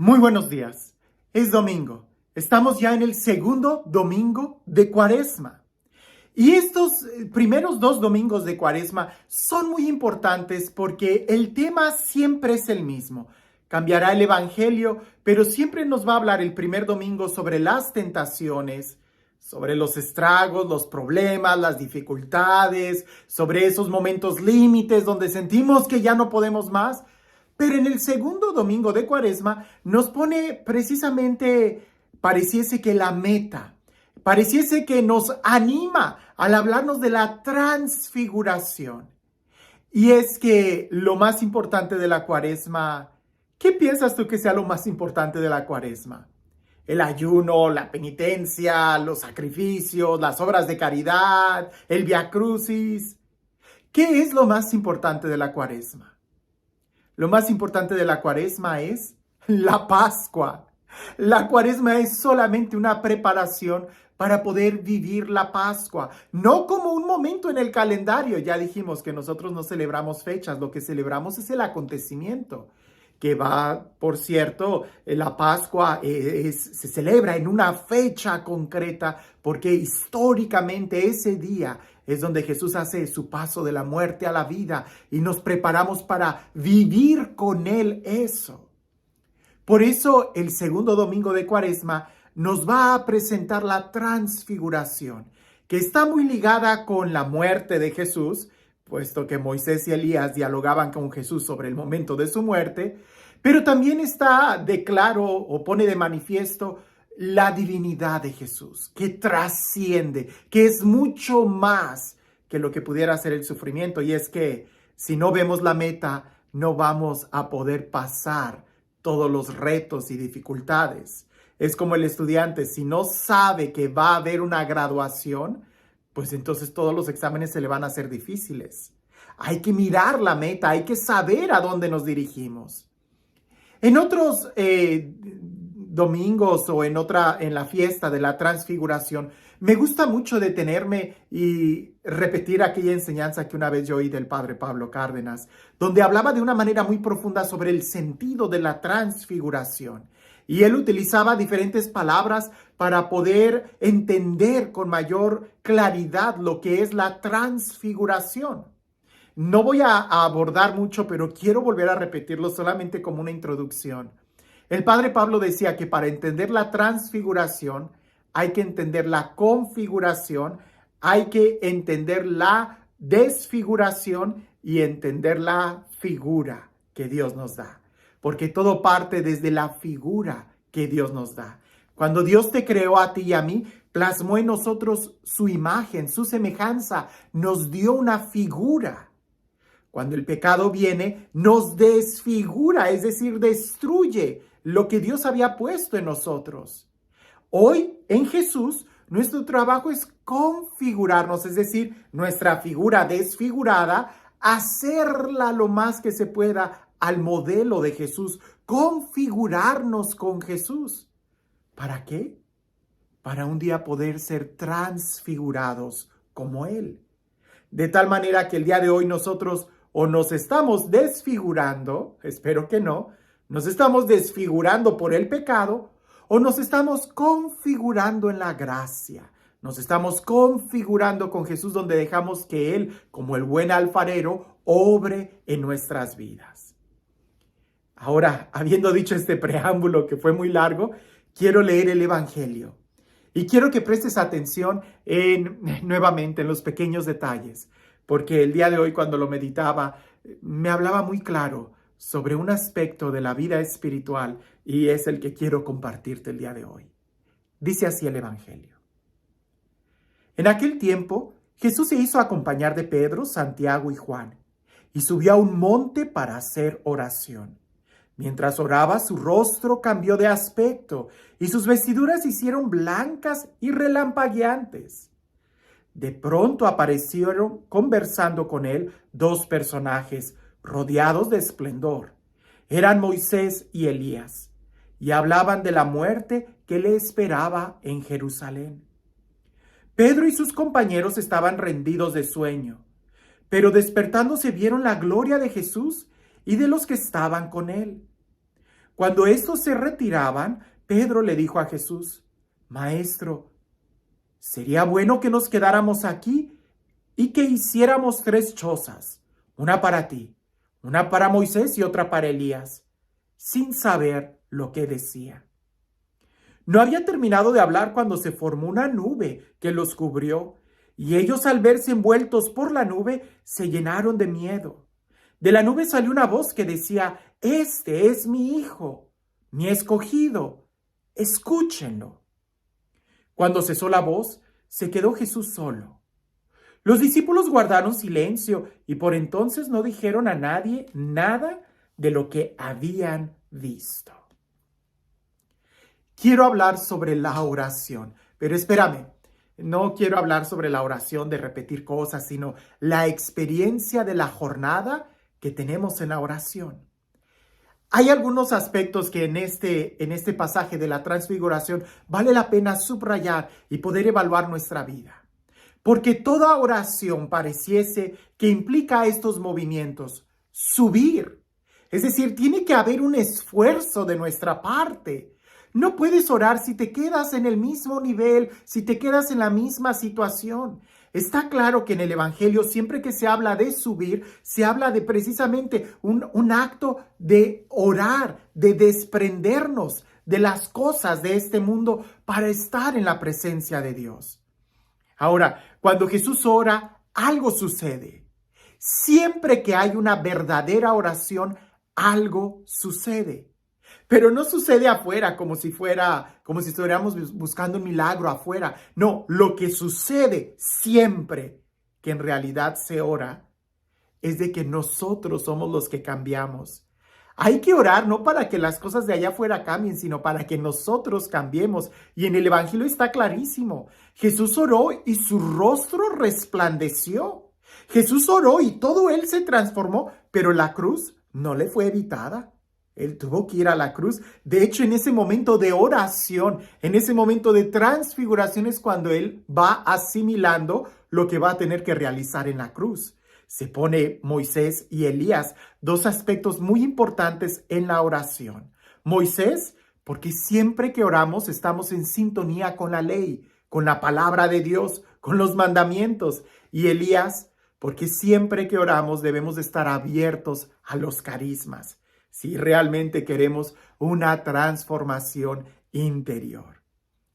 Muy buenos días. Es domingo. Estamos ya en el segundo domingo de Cuaresma. Y estos primeros dos domingos de Cuaresma son muy importantes porque el tema siempre es el mismo. Cambiará el Evangelio, pero siempre nos va a hablar el primer domingo sobre las tentaciones, sobre los estragos, los problemas, las dificultades, sobre esos momentos límites donde sentimos que ya no podemos más. Pero en el segundo domingo de Cuaresma nos pone precisamente, pareciese que la meta, pareciese que nos anima al hablarnos de la transfiguración. Y es que lo más importante de la Cuaresma, ¿qué piensas tú que sea lo más importante de la Cuaresma? El ayuno, la penitencia, los sacrificios, las obras de caridad, el Vía Crucis. ¿Qué es lo más importante de la Cuaresma? Lo más importante de la Cuaresma es la Pascua. La Cuaresma es solamente una preparación para poder vivir la Pascua, no como un momento en el calendario. Ya dijimos que nosotros no celebramos fechas, lo que celebramos es el acontecimiento, que va, por cierto, la Pascua se celebra en una fecha concreta, porque históricamente ese día es donde Jesús hace su paso de la muerte a la vida y nos preparamos para vivir con Él eso. Por eso el segundo domingo de Cuaresma nos va a presentar la transfiguración, que está muy ligada con la muerte de Jesús, puesto que Moisés y Elías dialogaban con Jesús sobre el momento de su muerte, pero también está de claro o pone de manifiesto la divinidad de Jesús, que trasciende, que es mucho más que lo que pudiera ser el sufrimiento. Y es que si no vemos la meta, no vamos a poder pasar todos los retos y dificultades. Es como el estudiante, si no sabe que va a haber una graduación, pues entonces todos los exámenes se le van a hacer difíciles. Hay que mirar la meta, hay que saber a dónde nos dirigimos. En otros domingos o en la fiesta de la transfiguración, me gusta mucho detenerme y repetir aquella enseñanza que una vez yo oí del padre Pablo Cárdenas, donde hablaba de una manera muy profunda sobre el sentido de la transfiguración. Y él utilizaba diferentes palabras para poder entender con mayor claridad lo que es la transfiguración. No voy a abordar mucho, pero quiero volver a repetirlo solamente como una introducción. El padre Pablo decía que para entender la transfiguración hay que entender la configuración, hay que entender la desfiguración y entender la figura que Dios nos da. Porque todo parte desde la figura que Dios nos da. Cuando Dios te creó a ti y a mí, plasmó en nosotros su imagen, su semejanza, nos dio una figura. Cuando el pecado viene, nos desfigura, es decir, destruye lo que Dios había puesto en nosotros. Hoy, en Jesús, nuestro trabajo es configurarnos, es decir, nuestra figura desfigurada, hacerla lo más que se pueda al modelo de Jesús, configurarnos con Jesús. ¿Para qué? Para un día poder ser transfigurados como Él. De tal manera que el día de hoy nosotros o nos estamos desfigurando, espero que no, nos estamos desfigurando por el pecado, o nos estamos configurando en la gracia. Nos estamos configurando con Jesús, donde dejamos que Él, como el buen alfarero, obre en nuestras vidas. Ahora, habiendo dicho este preámbulo que fue muy largo, quiero leer el Evangelio. Y quiero que prestes atención nuevamente en los pequeños detalles, porque el día de hoy cuando lo meditaba, me hablaba muy claro sobre un aspecto de la vida espiritual y es el que quiero compartirte el día de hoy. Dice así el Evangelio. En aquel tiempo, Jesús se hizo acompañar de Pedro, Santiago y Juan y subió a un monte para hacer oración. Mientras oraba, su rostro cambió de aspecto y sus vestiduras se hicieron blancas y relampagueantes. De pronto aparecieron conversando con él dos personajes rodeados de esplendor. Eran Moisés y Elías, y hablaban de la muerte que le esperaba en Jerusalén. Pedro y sus compañeros estaban rendidos de sueño, pero despertándose vieron la gloria de Jesús y de los que estaban con él. Cuando estos se retiraban, Pedro le dijo a Jesús: Maestro, sería bueno que nos quedáramos aquí y que hiciéramos 3 chozas, una para ti, una para Moisés y otra para Elías, sin saber lo que decía. No había terminado de hablar cuando se formó una nube que los cubrió, y ellos, al verse envueltos por la nube, se llenaron de miedo. De la nube salió una voz que decía: Este es mi hijo, mi escogido, escúchenlo. Cuando cesó la voz, se quedó Jesús solo. Los discípulos guardaron silencio y por entonces no dijeron a nadie nada de lo que habían visto. Quiero hablar sobre la oración, pero espérame, no quiero hablar sobre la oración de repetir cosas, sino la experiencia de la jornada que tenemos en la oración. Hay algunos aspectos que en este pasaje de la transfiguración vale la pena subrayar y poder evaluar nuestra vida. Porque toda oración pareciese que implica estos movimientos: subir. Es decir, tiene que haber un esfuerzo de nuestra parte. No puedes orar si te quedas en el mismo nivel, si te quedas en la misma situación. Está claro que en el Evangelio, siempre que se habla de subir, se habla de precisamente un acto de orar, de desprendernos de las cosas de este mundo para estar en la presencia de Dios. Ahora, cuando Jesús ora, algo sucede. Siempre que hay una verdadera oración, algo sucede. Pero no sucede afuera como si estuviéramos buscando un milagro afuera. No, lo que sucede siempre que en realidad se ora es de que nosotros somos los que cambiamos. Hay que orar no para que las cosas de allá afuera cambien, sino para que nosotros cambiemos. Y en el Evangelio está clarísimo. Jesús oró y su rostro resplandeció. Jesús oró y todo él se transformó, pero la cruz no le fue evitada. Él tuvo que ir a la cruz. De hecho, en ese momento de oración, en ese momento de transfiguración es cuando él va asimilando lo que va a tener que realizar en la cruz. Se pone Moisés y Elías, 2 aspectos muy importantes en la oración. Moisés, porque siempre que oramos estamos en sintonía con la ley, con la palabra de Dios, con los mandamientos. Y Elías, porque siempre que oramos debemos de estar abiertos a los carismas, si realmente queremos una transformación interior.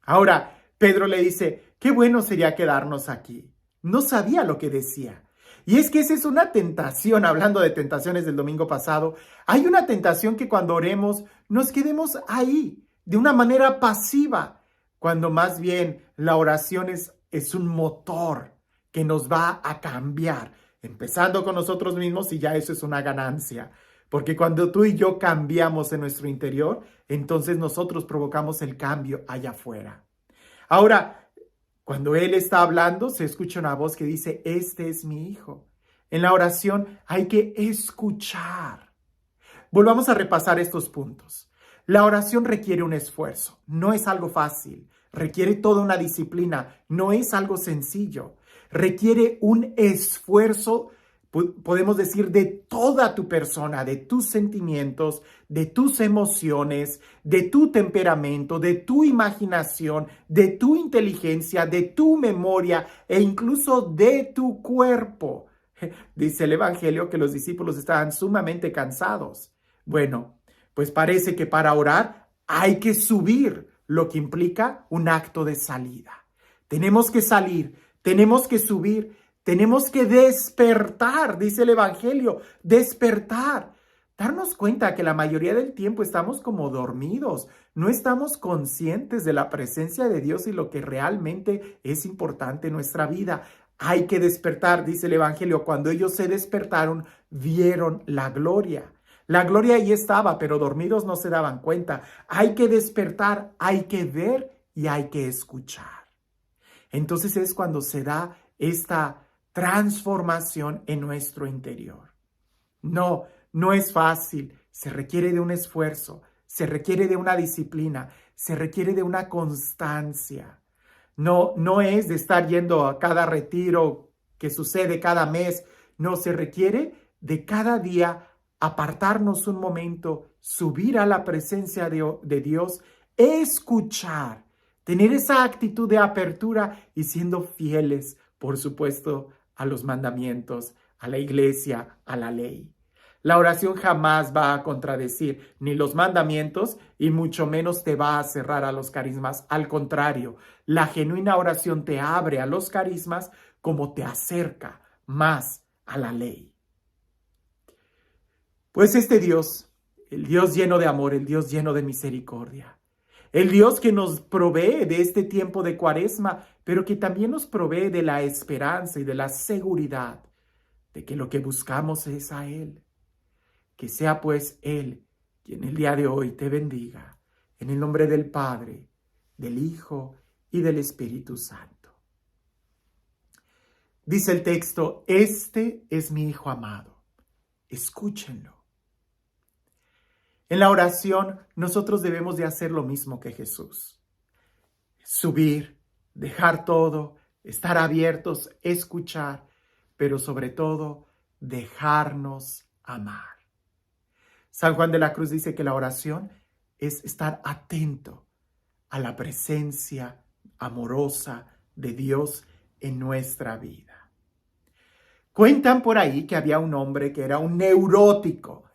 Ahora, Pedro le dice: qué bueno sería quedarnos aquí. No sabía lo que decía. Y es que esa es una tentación, hablando de tentaciones del domingo pasado. Hay una tentación que cuando oremos nos quedemos ahí, de una manera pasiva, cuando más bien la oración es un motor que nos va a cambiar, empezando con nosotros mismos, y ya eso es una ganancia. Porque cuando tú y yo cambiamos en nuestro interior, entonces nosotros provocamos el cambio allá afuera. Ahora, cuando él está hablando, se escucha una voz que dice: este es mi hijo. En la oración hay que escuchar. Volvamos a repasar estos puntos. La oración requiere un esfuerzo. No es algo fácil. Requiere toda una disciplina. No es algo sencillo. Requiere un esfuerzo, podemos decir, de toda tu persona, de tus sentimientos, de tus emociones, de tu temperamento, de tu imaginación, de tu inteligencia, de tu memoria e incluso de tu cuerpo. Dice el Evangelio que los discípulos estaban sumamente cansados. Bueno, pues parece que para orar hay que subir, lo que implica un acto de salida. Tenemos que salir, tenemos que subir. Tenemos que despertar, dice el Evangelio, despertar. Darnos cuenta que la mayoría del tiempo estamos como dormidos, no estamos conscientes de la presencia de Dios y lo que realmente es importante en nuestra vida. Hay que despertar, dice el Evangelio. Cuando ellos se despertaron, vieron la gloria. La gloria ahí estaba, pero dormidos no se daban cuenta. Hay que despertar, hay que ver y hay que escuchar. Entonces es cuando se da esta transformación en nuestro interior. No es fácil. Se requiere de un esfuerzo, se requiere de una disciplina, se requiere de una constancia. No es de estar yendo a cada retiro que sucede cada mes. No, se requiere de cada día apartarnos un momento, subir a la presencia de Dios, escuchar, tener esa actitud de apertura y siendo fieles, por supuesto, a los mandamientos, a la iglesia, a la ley. La oración jamás va a contradecir ni los mandamientos y mucho menos te va a cerrar a los carismas. Al contrario, la genuina oración te abre a los carismas como te acerca más a la ley. Pues este Dios, el Dios lleno de amor, el Dios lleno de misericordia, el Dios que nos provee de este tiempo de Cuaresma, pero que también nos provee de la esperanza y de la seguridad de que lo que buscamos es a Él. Que sea pues Él quien el día de hoy te bendiga, en el nombre del Padre, del Hijo y del Espíritu Santo. Dice el texto, este es mi Hijo amado, escúchenlo. En la oración nosotros debemos de hacer lo mismo que Jesús. Subir, dejar todo, estar abiertos, escuchar, pero sobre todo dejarnos amar. San Juan de la Cruz dice que la oración es estar atento a la presencia amorosa de Dios en nuestra vida. Cuentan por ahí que había un hombre que era un neurótico.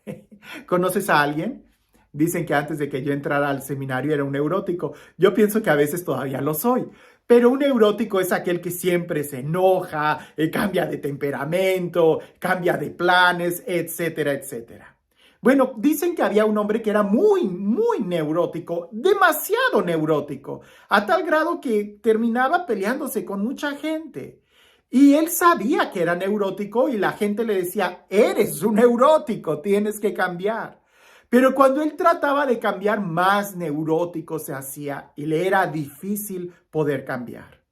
¿Conoces a alguien? Dicen que antes de que yo entrara al seminario era un neurótico. Yo pienso que a veces todavía lo soy. Pero un neurótico es aquel que siempre se enoja, cambia de temperamento, cambia de planes, etcétera, etcétera. Bueno, dicen que había un hombre que era muy, muy neurótico, demasiado neurótico, a tal grado que terminaba peleándose con mucha gente. Y él sabía que era neurótico y la gente le decía, eres un neurótico, tienes que cambiar. Pero cuando él trataba de cambiar, más neurótico se hacía y le era difícil poder cambiar.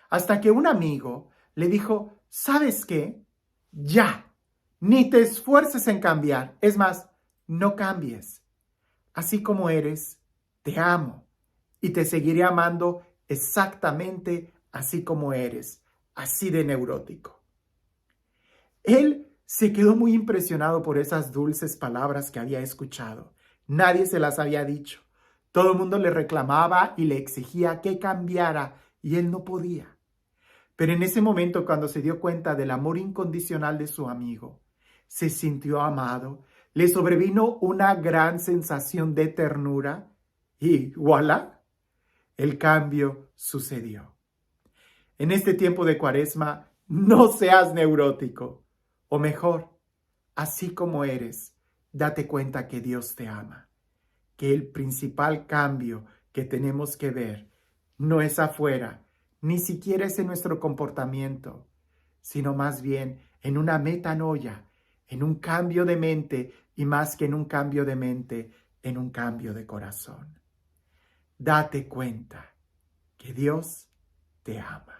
Hasta que un amigo le dijo, ¿sabes qué? Ya, ni te esfuerces en cambiar. Es más, no cambies. Así como eres, te amo y te seguiré amando exactamente así como eres, así de neurótico. Él se quedó muy impresionado por esas dulces palabras que había escuchado. Nadie se las había dicho. Todo el mundo le reclamaba y le exigía que cambiara y él no podía. Pero en ese momento, cuando se dio cuenta del amor incondicional de su amigo, se sintió amado, le sobrevino una gran sensación de ternura y ¡voilá! El cambio sucedió. En este tiempo de Cuaresma, no seas neurótico. O mejor, así como eres, date cuenta que Dios te ama, que el principal cambio que tenemos que ver no es afuera, ni siquiera es en nuestro comportamiento, sino más bien en una metanoia, en un cambio de mente y más que en un cambio de mente, en un cambio de corazón. Date cuenta que Dios te ama.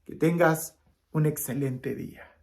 Que tengas un excelente día.